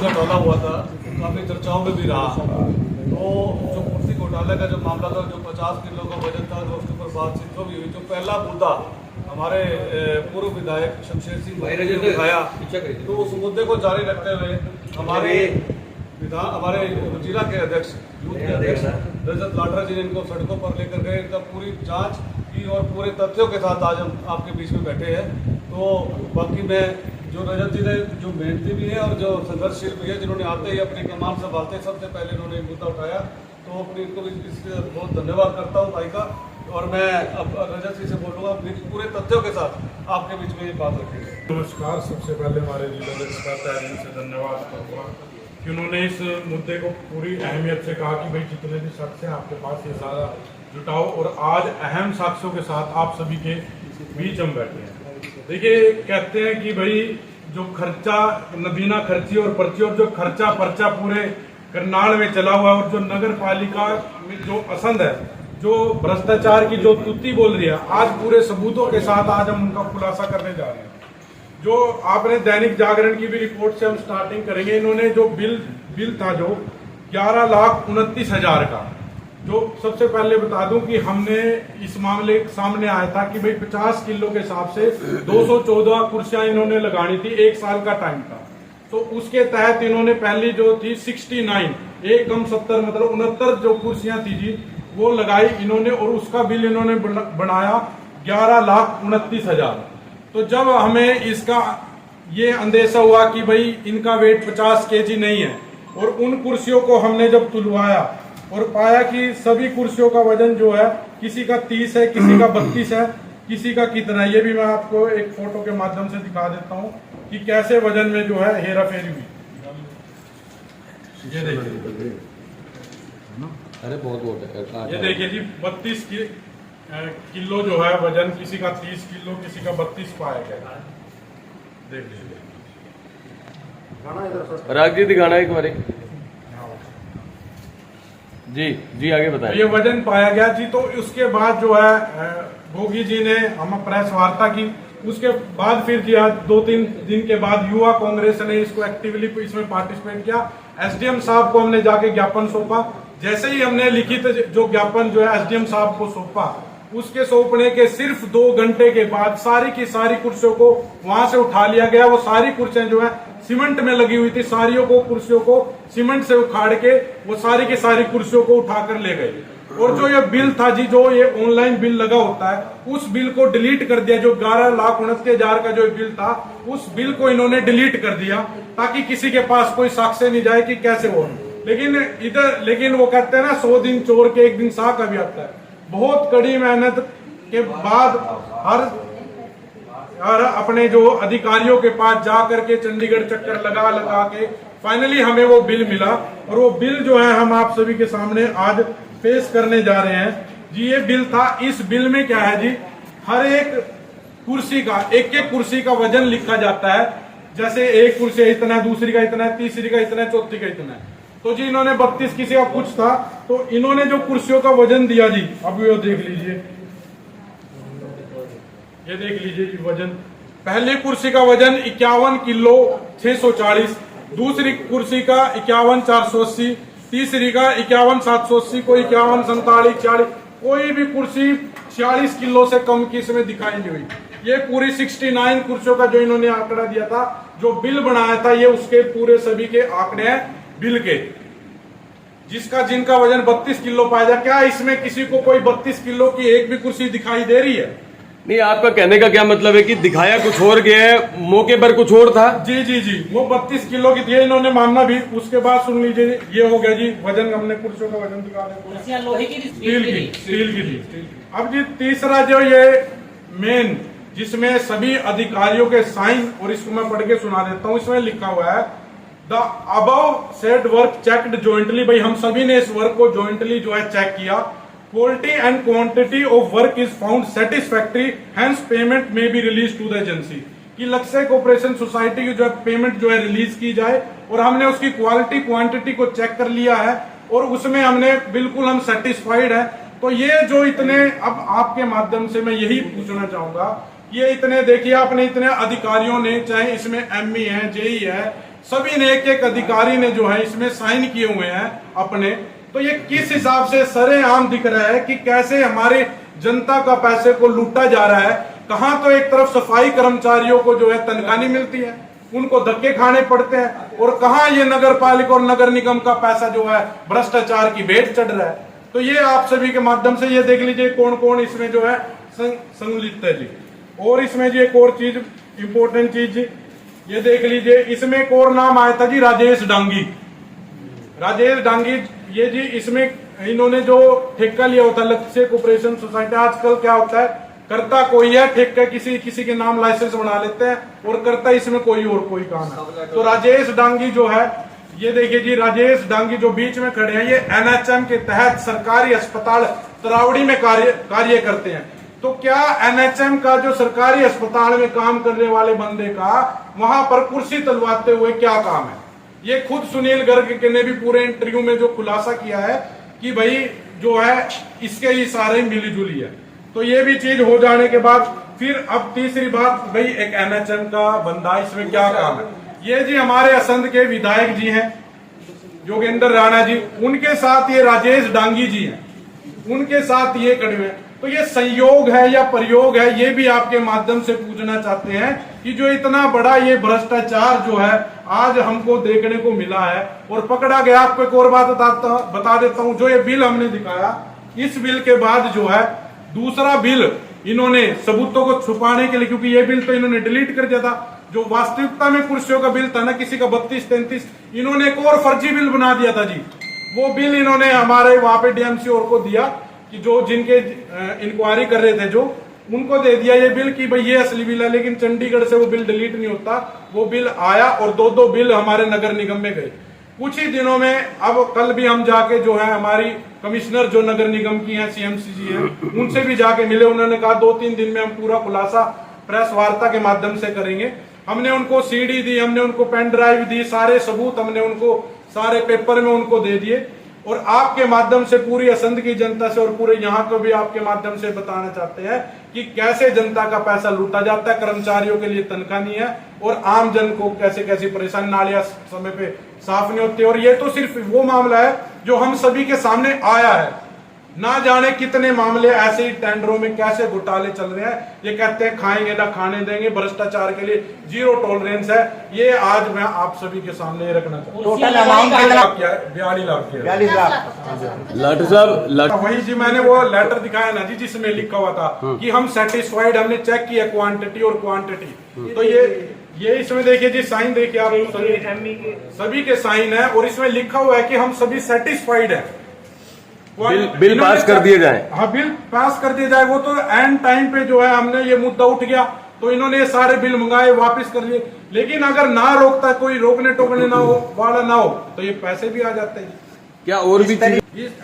का टोला हुआ था, काफ़ी चर्चाओं में भी रहा। तो जो कुर्सी घोटाले का जो मामला था, जो 50 किलो का वजन था, जो उसके ऊपर बातचीत तो भी हुई, जो पहला मुद्दा हमारे पूर्व विधायक शमशेर सिंह भाई ने उठाया, तो उस मुद्दे को जारी रखते हुए हमारे जिला के अध्यक्ष, यूथ के अध्यक्ष रजत लाडरा जी ने इनको सड़कों पर लेकर गए, इनका पूरी जांच की और पूरे तथ्यों के साथ आज हम आपके बीच में बैठे हैं। तो बाकी मैं जो रजत जी ने जो मेहनती भी है और जो संघर्षशील भी है, जिन्होंने आते ही अपनी कमान संभालते सबसे पहले इन्होंने मुद्दा उठाया, तो अपनी इनको भी इसके बहुत धन्यवाद करता हूँ भाई का। और मैं अब रजत जी से बोलूँगा पूरे तथ्यों के साथ आपके बीच में ये बात रखेंगे। नमस्कार। सबसे पहले हमारे जिलाध्यक्ष का तहे दिल से धन्यवाद करूँगा कि उन्होंने इस मुद्दे को पूरी अहमियत से कहा कि भाई जितने भी शख्स हैं आपके पास ये सारा जुटाओ, और आज अहम साक्ष्यों के साथ आप सभी के बीच हम बैठे हैं। देखिए, कहते हैं कि भाई जो खर्चा नबीना खर्ची और पर्ची, और जो खर्चा पर्चा पूरे करनाल में चला हुआ है, और जो नगर पालिका में जो असंध है, जो भ्रष्टाचार की जो तुत्ती बोल रही है, आज पूरे सबूतों के साथ आज हम उनका खुलासा करने जा रहे हैं। जो आपने दैनिक जागरण की भी रिपोर्ट से हम स्टार्टिंग करेंगे। इन्होंने जो बिल था जो 11,29,000 का, जो सबसे पहले बता दूं कि हमने इस मामले सामने आया था कि भाई 50 किलो के हिसाब से 214 कुर्सियां इन्होंने लगानी थी, 1 साल का टाइम था। तो उसके तहत इन्होंने पहली जो थी 69 एक कम 70 मतलब 69 जो कुर्सियां थी जी, वो लगाई इन्होंने, और उसका बिल इन्होंने बनाया 11,29,000। तो जब हमें इसका ये अंदेशा हुआ कि भाई इनका वेट 50 kg नहीं है, और उन कुर्सियों को हमने जब तुलवाया और पाया कि सभी कुर्सियों का वजन जो है, किसी का 30 है, किसी का 32 है, किसी का कितना है, ये भी मैं आपको एक फोटो के माध्यम से दिखा देता हूँ कि कैसे वजन में जो है हेरा फेरी हुई। ये देखिए, अरे बहुत है। ये देखिए जी, 32 किलो जो है वजन, किसी का 30 किलो, किसी का 32 पाया गया। देख लीजिए, राग जी दिखाना एक बारी जी आगे बताएं। ये वजन पाया गया जी। तो उसके बाद जो है भोगी जी ने हम प्रेस वार्ता की, उसके बाद फिर जी आज 2-3 दिन के बाद युवा कांग्रेस ने इसको एक्टिवली इसमें पार्टिसिपेट किया। एसडीएम साहब को हमने जाके ज्ञापन सौंपा। जैसे ही हमने लिखित जो ज्ञापन जो है एसडीएम साहब को सौंपा, उसके सौंपने के सिर्फ 2 घंटे के बाद सारी की सारी कुर्सियों को वहां से उठा लिया गया। वो सारी कुर्सियां जो है सीमेंट में लगी हुई थी, सारियों को कुर्सियों को सीमेंट से उखाड़ के वो सारी की सारी कुर्सियों को उठाकर ले गए। और जो ये बिल था जी, जो ये ऑनलाइन बिल लगा होता है, उस बिल को डिलीट कर दिया। जो 11,29,000 का जो बिल था, उस बिल को इन्होंने डिलीट कर दिया ताकि किसी के पास कोई साक्ष्य नहीं जाए कि कैसे हो। लेकिन वो कहते हैं ना, 100 दिन चोर के 1 दिन साख भी आता है। बहुत कड़ी मेहनत के बाद हर अपने जो अधिकारियों के पास जा करके चंडीगढ़ चक्कर लगा के फाइनली हमें वो बिल मिला। और वो बिल जो है हम आप सभी के सामने आज पेश करने जा रहे हैं जी। ये बिल था। इस बिल में क्या है जी, हर एक कुर्सी का एक कुर्सी का वजन लिखा जाता है। जैसे एक कुर्सी इतना है, दूसरी का इतना है, तीसरी का इतना है, चौथी का इतना है। तो जी इन्होंने 32 किसी का कुछ था, तो इन्होंने जो कुर्सियों का वजन दिया जी, अभी वो देख लीजिए, ये देख लीजिए जी वजन। पहली कुर्सी का वजन 51 किलो 640, दूसरी कुर्सी का 51,480, तीसरी का 51,780, कोई 51,47, 40, कोई भी कुर्सी 46 किलो से कम की इसमें दिखाई नहीं हुई। ये पूरी 69 कुर्सियों का जो इन्होंने आंकड़ा दिया था, जो बिल बनाया था, ये उसके पूरे सभी के आंकड़े हैं बिल के, जिनका वजन 32 किलो पाया जाए। क्या इसमें किसी को कोई 32 किलो की एक भी कुर्सी दिखाई दे रही है? नहीं, आपका कहने का क्या मतलब है कि दिखाया कुछ और गया है, मौके पर कुछ और था? जी, वो 32 किलो की थी, इन्होंने मानना भी। उसके बाद सुन लीजिए, ये हो गया जी वजन। हमने कुर्सियों का वजन दिखा दिया, लोहे की, स्टील की थी। अब जी तीसरा जो ये मेन, जिसमें सभी अधिकारियों के साइन, और इसको मैं पढ़ के सुना देता हूँ। इसमें लिखा हुआ है, the above said work checked jointly. भाई हम सभी ने इस वर्क को जॉइंटली जो है चेक किया। Quality and quantity of work is found satisfactory, hence payment may be released to the agency. कि लक्ष्य कोऑपरेशन सोसाइटी की जो है पेमेंट जो है रिलीज की जाए। और हमने उसकी क्वालिटी क्वांटिटी को चेक कर लिया है, और उसमें हमने बिल्कुल हम सेटिस्फाइड है। तो ये जो इतने, अब आपके माध्यम से मैं यही पूछना चाहूंगा, ये इतने देखिए, आपने इतने अधिकारियों ने, चाहे इसमें एमई है, जेई है, सभी ने एक एक अधिकारी ने जो है इसमें साइन किए हुए हैं अपने। तो ये किस हिसाब से सरेआम दिख रहा है कि कैसे हमारे जनता का पैसे को लूटा जा रहा है। कहां तो एक तरफ सफाई कर्मचारियों को जो है तनख्वाह नहीं मिलती है, उनको धक्के खाने पड़ते हैं, और कहां ये नगर पालिका और नगर निगम का पैसा जो है भ्रष्टाचार की भेंट चढ़ रहा है। तो ये आप सभी के माध्यम से ये देख लीजिए कौन कौन इसमें जो है संलिप्त है जी। और इसमें जी एक और चीज इंपॉर्टेंट चीज जी, ये देख लीजिए, इसमें एक और नाम आया था जी राजेश डांगी। राजेश डांगी ये जी, इसमें इन्होंने जो ठेका लिया होता है लक्ष्य कोऑपरेशन सोसाइटी, आजकल क्या होता है करता कोई है ठेका किसी के नाम लाइसेंस बना लेते हैं और करता इसमें कोई और कोई काम है। तो राजेश डांगी जो है, ये देखिए जी, राजेश डांगी जो बीच में खड़े हैं, ये एनएचएम के तहत सरकारी अस्पताल तरावड़ी में कार्य करते हैं। तो क्या एनएचएम का जो सरकारी अस्पताल में काम करने वाले बंदे का वहां पर कुर्सी तलवाते हुए क्या काम है? ये खुद सुनील गर्ग ने भी पूरे इंटरव्यू में जो खुलासा किया है कि भाई जो है इसके ही सारे मिली जुली है। तो ये भी चीज हो जाने के बाद फिर अब तीसरी बात, भाई एक एनएचएम का बंदा इसमें क्या काम है? ये जी हमारे असंध के विधायक जी हैं योगेंद्र राणा जी, उनके साथ ये राजेश डांगी जी हैं, उनके साथ ये खड़े हुए हैं। तो ये संयोग है या प्रयोग है, ये भी आपके माध्यम से पूछना चाहते हैं कि जो इतना बड़ा ये भ्रष्टाचार जो है आज हमको देखने को मिला है और पकड़ा गया। आपको एक और बात बता देता हूं, जो ये बिल हमने दिखाया, इस बिल के बाद जो है दूसरा बिल इन्होंने सबूतों को छुपाने के लिए, क्योंकि ये बिल तो इन्होंने डिलीट कर दिया था, जो वास्तविकता में कुर्सियों का बिल था ना, किसी का 32-33, इन्होंने एक और फर्जी बिल बना दिया था जी। वो बिल इन्होंने हमारे वहां पे डीएमसी और को दिया कि जो जिनके इंक्वायरी कर रहे थे जो, उनको दे दिया ये बिल कि भाई ये असली बिल है, लेकिन चंडीगढ़ से वो बिल डिलीट नहीं होता। वो बिल आया और दो बिल हमारे नगर निगम में गए कुछ ही दिनों में। अब कल भी हम जाके जो है हमारी कमिश्नर जो नगर निगम की है सीएमसी जी है, उनसे भी जाके मिले। उन्होंने कहा 2-3 दिन में हम पूरा खुलासा प्रेस वार्ता के माध्यम से करेंगे। हमने उनको सीडी दी, हमने उनको पेन ड्राइव दी, सारे सबूत हमने उनको सारे पेपर में उनको दे दिए। और आपके माध्यम से पूरी असंध की जनता से और पूरे यहाँ को भी आपके माध्यम से बताना चाहते हैं कि कैसे जनता का पैसा लूटा जाता है, कर्मचारियों के लिए तनख्वाह नहीं है और आम जन को कैसे कैसी परेशानी, नालियां समय पे साफ नहीं होती। और ये तो सिर्फ वो मामला है जो हम सभी के सामने आया है, ना जाने कितने मामले ऐसे ही टेंडरों में कैसे घोटाले चल रहे हैं। ये कहते हैं खाएंगे ना खाने देंगे, भ्रष्टाचार के लिए जीरो टॉलरेंस है। ये आज मैं आप सभी के सामने रखना चाहता हूँ। टोटल अमाउंट कितना? 42 लाख की 42 लाख। लाठर साहब, वही जी मैंने वो लेटर दिखाया ना जी, जिसमें लिखा हुआ था कि हम सेटिस्फाइड, हमने चेक किया क्वांटिटी और क्वांटिटी। तो ये इसमें देखिए जी, साइन देखिए आप, सभी के साइन है और इसमें लिखा हुआ है कि हम सभी सेटिस्फाइड है। बिल पास कर दिए जाए। हाँ, बिल पास कर दिया जाए। वो तो एंड टाइम पे जो है हमने ये मुद्दा उठ गया तो इन्होंने ये सारे बिल मंगाए, वापस कर लिए। लेकिन अगर ना रोकता, कोई रोकने टोकने ना हो वाला ना हो, तो ये पैसे भी आ जाते हैं। क्या और भी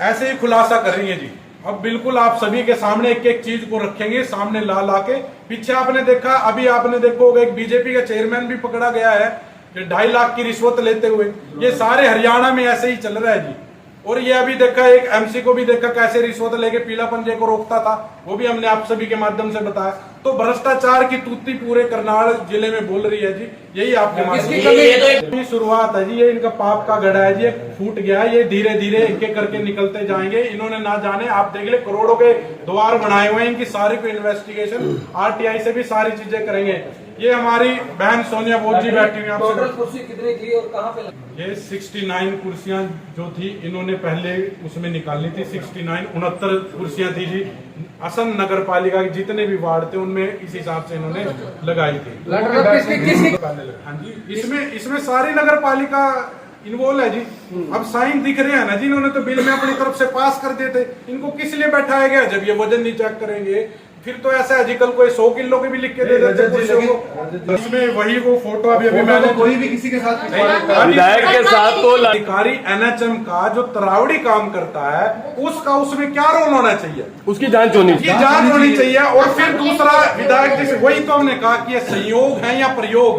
ऐसे ही खुलासा कर रही है जी। अब बिल्कुल आप सभी के सामने एक एक चीज को रखेंगे सामने ला के। पीछे आपने देखा, अभी आपने देखो एक बीजेपी का चेयरमैन भी पकड़ा गया है 2.5 लाख की रिश्वत लेते हुए। ये सारे हरियाणा में ऐसे ही चल रहा है जी। और ये अभी देखा, एक एमसी को भी देखा कैसे रिश्वत लेके पीला पंजे को रोकता था, वो भी हमने आप सभी के माध्यम से बताया। तो भ्रष्टाचार की तूती पूरे करनाल जिले में बोल रही है जी। यही आपके माध्यम से शुरुआत है जी। ये इनका पाप का गड़ा है जी, फूट गया है। ये धीरे धीरे एक एक करके निकलते जाएंगे। इन्होंने ना जाने, आप देख ले, करोड़ों के द्वार बनाए हुए हैं। इनकी सारी को इन्वेस्टिगेशन आरटीआई से भी सारी चीजें करेंगे। ये हमारी बहन सोनिया बोध जी बैठी हुई है। टोटल कुर्सी कितनी थी और कहाँ पे? ये 69 कुर्सियां जो थी इन्होंने पहले उसमें निकालनी थी। 69 कुर्सियां थी जी। असम नगर पालिका के जितने भी वार्ड थे उनमें इस हिसाब से इन्होंने लगाई थी। हाँ जी, इसमें सारी नगर पालिका इन्वॉल्व है जी। अब साइन दिख रहे हैं ना जी, इन्होंने तो बिल में अपनी तरफ से पास कर दिए थे। इनको किस लिए बैठाया गया? जब ये वजन नहीं चेक करेंगे फिर तो ऐसा है जी, कल कोई 100 किलो के भी लिख के दे देते हैं। इसमें वही वो फोटो अभी मैंने कोई भी किसी के साथ विधायक के साथ तो अधिकारी एनएचएम का जो तरावड़ी काम करता है उसका उसमें क्या रोल होना चाहिए, उसकी जांच होनी की जांच होनी चाहिए। और फिर दूसरा विधायक जैसे, वही तो हमने कहा कि ये संयोग है या प्रयोग।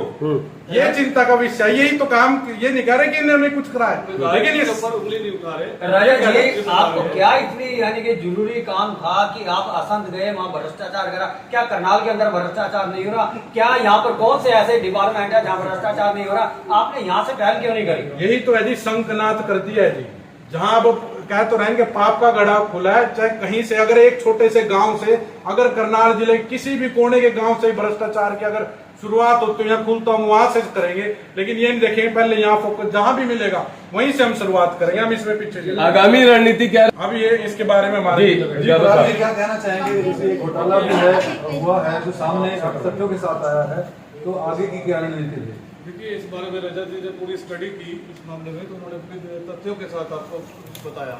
ये चिंता का विषय है। यही तो काम, ये नहीं कह रहे कि इन्होंने कुछ करा है, लेकिन इसके इस ऊपर उंगली नहीं उठा रहे। राजा जी, आपको क्या इतनी यानी कि जरूरी काम था कि आप असंध गए वहाँ भ्रष्टाचार करा? क्या करनाल के अंदर भ्रष्टाचार नहीं हो रहा? क्या यहाँ पर कौन से ऐसे डिपार्टमेंट है जहाँ भ्रष्टाचार नहीं हो रहा? आपने यहाँ से पहल क्यों नहीं करी? यही तो है जी, शंखनाद कर दिया है जी। जहां अब कह तो रहेंगे पाप का गड़ा खुला है, चाहे कहीं से, अगर एक छोटे से गांव से, अगर करनाल जिले किसी भी कोने के गांव से भ्रष्टाचार की अगर शुरुआत हो तो यहाँ खुलता हम वहां से करेंगे, लेकिन ये नहीं देखेंगे पहले यहाँ फोकस जहां भी मिलेगा वहीं से हम शुरुआत करेंगे। हम इसमें पीछे चले। आगामी रणनीति क्या? अब ये इसके बारे में हमारे जी, प्रधान जी क्या कहना चाहेंगे? जैसे घोटाला भी है, हुआ है जो सामने अब तथ्यों के साथ आया है, तो आगे की क्या रणनीति है? देखिए, इस बारे में रजत जी ने पूरी स्टडी की इस मामले में, तो उन्होंने पूरी तथ्यों के साथ आपको बताया।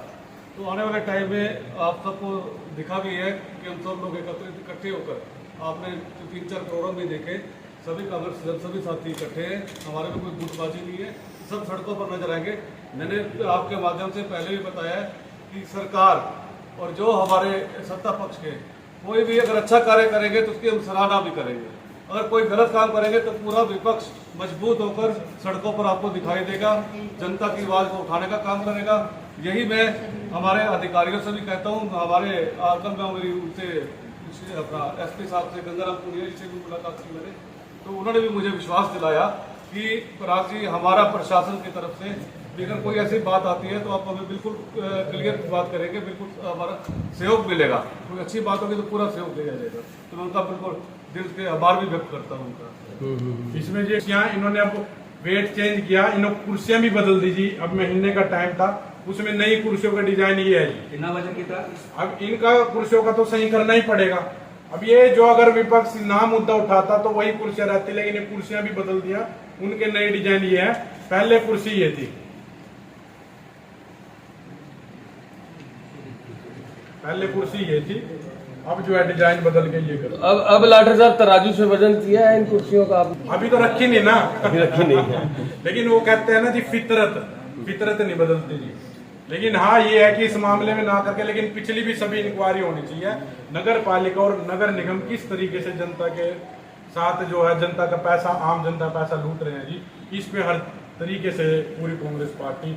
तो आने वाले टाइम में आप सबको दिखा भी है कि हम सब लोग इकट्ठे होकर, आपने 3-4 प्रोग्राम भी देखे, सभी कांग्रेस सभी साथी इकट्ठे हैं, हमारे में कोई गुटबाजी नहीं है, सब सड़कों पर नजर आएंगे। मैंने आपके माध्यम से पहले भी बताया है कि सरकार और जो हमारे सत्ता पक्ष के कोई भी अगर अच्छा कार्य करेंगे तो उसकी हम सराहना भी करेंगे, अगर कोई गलत काम करेंगे तो पूरा विपक्ष मजबूत होकर सड़कों पर आपको दिखाई देगा, जनता की आवाज को उठाने का काम करेगा। यही मैं हमारे अधिकारियों से भी कहता हूँ। हमारे कल में मेरी उनसे अपना एसपी साहब से, गंगाराम पुनिया जी से भी मुलाकात की मैंने, तो उन्होंने भी मुझे विश्वास दिलाया कि पराग जी, हमारा प्रशासन की तरफ से अगर कोई ऐसी बात आती है तो आप हमें बिल्कुल क्लियर बात करेंगे, बिल्कुल हमारा सहयोग मिलेगा। कोई अच्छी बात होगी तो पूरा सहयोग दिया जाएगा। तो मैं उनका बिल्कुल दिल के आभार भी व्यक्त करता हूँ उनका। इसमें जो यहाँ इन्होंने अब वेट चेंज किया, इन्होंने कुर्सियां भी बदल दी जी। अब महीने का टाइम था, उसमें नई कुर्सियों का डिजाइन ये है जी। कितना वजन की था? अब इनका कुर्सियों का तो सही करना ही पड़ेगा। अब ये जो अगर विपक्ष ना मुद्दा उठाता तो वही कुर्सियां रहती, लेकिन ये कुर्सियां भी बदल दिया। उनके नए डिजाइन ये है, पहले कुर्सी ये थी, पहले कुर्सी ये थी, अब जो है डिजाइन बदल के ये कर। अब लाठर साहब तराजू से वजन किया है इन कुर्सियों का? आप अभी तो रखी नहीं ना, अभी रखी नहीं है। लेकिन वो कहते हैं ना जी, फितरत नहीं बदलती जी। लेकिन हाँ, ये है कि इस मामले में ना करके, लेकिन पिछली भी सभी इंक्वायरी होनी चाहिए। नगर पालिका और नगर निगम किस तरीके से जनता के साथ जो है, जनता का पैसा, आम जनता पैसा लूट रहे हैं जी, इस पे हर तरीके से पूरी कांग्रेस पार्टी